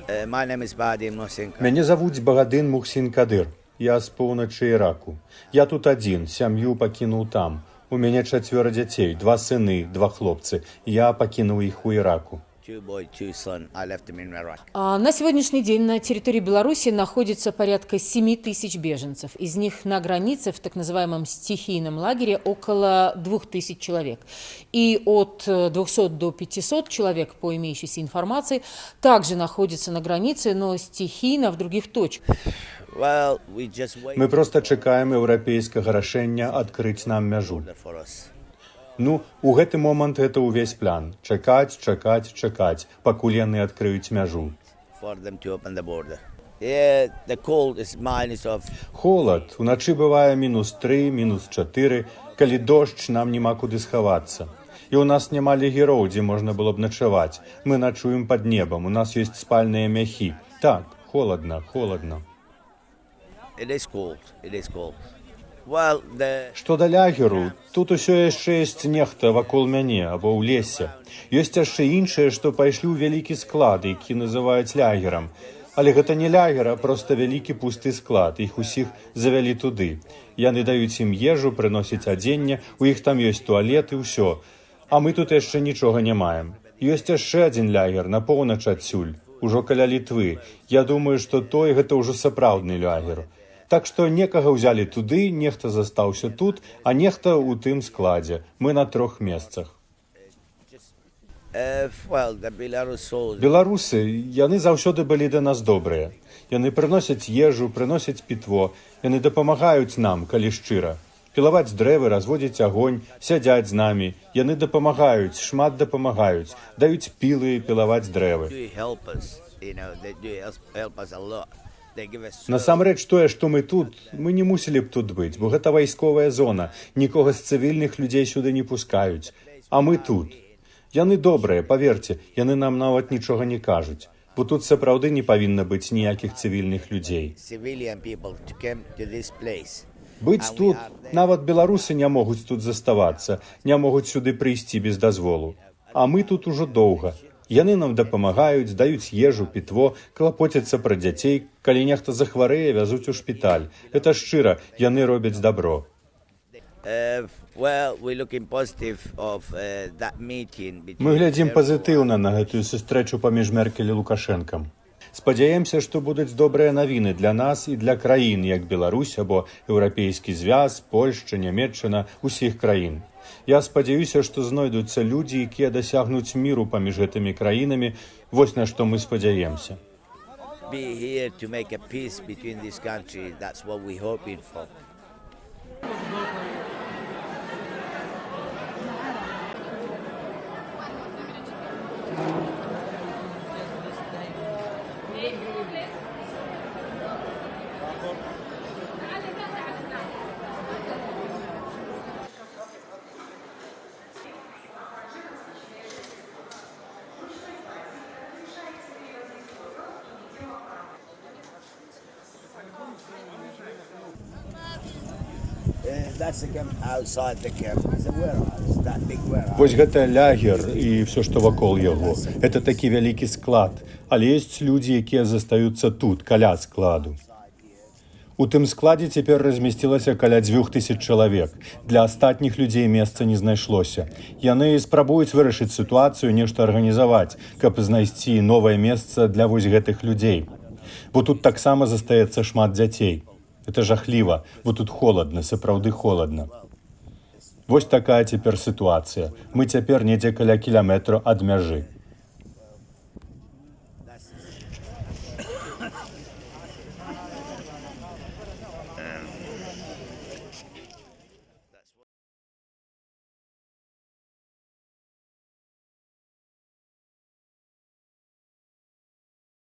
My name is Badim Nosenka. Мяне завуць Багадын Мухсін Кадыр. Я з поўначы Іраку. Я тут адзін, сям'ю пакінуў там. У мяне 4 дзяцей, 2 сыны, 2 хлопцы. Я пакінуў іх у Іраку. 2 boys, 2 sons. I left them in Iraq. На сегодняшний день на территории Беларуси находится порядка 7 тысяч беженцев. Из них на границе в так называемом стихийном лагере около 2000 человек. И от 200 до 500 человек, по имеющейся информации, также находятся на границе, но стихийно в других точках. Well, we just wait Мы проста чакаем еўрапейскага рашэння адкрыць нам мяжу. for us. Ну, у гэты момант гэта ўвесь план. Чакаць, чакаць, чакаць, пакуль яны адкрыюць мяжу. For them to open the border. Yeah, the cold is minus of Холад. Уначы бывае -3, -4. Калі дождж, нам няма куды схавацца. І ў нас няма лагероў, дзе можна было б начаваць. Мы начуем пад небам, у нас ёсць спальныя мяхі. Так, холадна, холадна. it is cold. It is cold. Well, Што да лагеру, тут усё яшчэ ёсць нехта вакол мяне або ў лесе. Ёсць яшчэ іншае, што пайшлі ў вялікі склад, які называюць лагерам. Але гэта не лагер, а проста вялікі пусты склад. Іх усіх завялі туды. Яны даюць ім ежу, прыносяць адзенне, у іх там ёсць туалет і ўсё. А мы тут яшчэ нічога не маем. Ёсць яшчэ адзін лагер на поўнач адсюль, ужо каля Літвы. Я думаю, што той гэта ўжо сапраўдны лагер. Так што некага ўзялі туды, нехта застаўся тут, а нехта ў тым складзе. Мы на 3 месцах. well, the Belarus soldiers. Беларусы, яны заўсёды былі да нас добрыя. Яны прыносяць ежу, прыносяць пітво, яны дапамагаюць нам, калі шчыра. Пілаваць дрэвы, разводзіць агонь, сядзяць з намі. Яны дапамагаюць, шмат дапамагаюць, даюць пілы пілаваць дрэвы. Do help us. You know, they do help us a lot. They give us Насамрэч тое, што мы тут, мы не мусілі б тут быць, бо гэта вайсковая зона. Нікога з цывільных людзей сюды не пускаюць. А мы тут. Яны добрыя, паверце, яны нам нават нічога не кажуць. Бо тут сапраўды не павінна быць ніякіх цывільных людзей. civilian people to come to this place. Быць тут, нават беларусы не могуць тут заставацца, не могуць сюды прыйсці без дазволу. А мы тут ужо доўга. Яны нам дапамагаюць, даюць ежу, пітво, клапоцяцца пра дзяцей, калі нехта захварэе, вязуць у шпіталь. Гэта шчыра, яны робяць дабро. Well, we're looking positive of that meeting between Мы глядзім everyone. пазітыўна на гэтую сустрэчу паміж Меркель і Лукашэнкам. Спадзяемся, што будуць добрыя навіны для нас і для краін, як Беларусь або Еўрапейскі звяз, Польшча, Нямецчына, усіх краін. Я спадзяюся, што знойдуцца людзі, якія дасягнуць міру паміж гэтымі краінамі. Вось на што мы спадзяемся. Be here to make a peace between these countries. That's what we're hoping for. That's the camp outside the camp. It's a warehouse, that big warehouse. Вось гэта лагер і ўсё, што вакол яго. Гэта такі вялікі склад. Але ёсць людзі, якія застаюцца тут, каля складу. У тым складзе цяпер размясцілася каля 2000 чалавек. Для астатніх людзей месца не знайшлося. Яны спрабуюць вырашыць сітуацыю, нешта арганізаваць, каб знайсці новае месца для вось гэтых людзей. Бо тут таксама застаецца шмат дзяцей. Это жахліва, бо тут холадна, сапраўды холадна. Вось такая цяпер сітуацыя. Мы цяпер недзе каля кіламетра ад мяжы.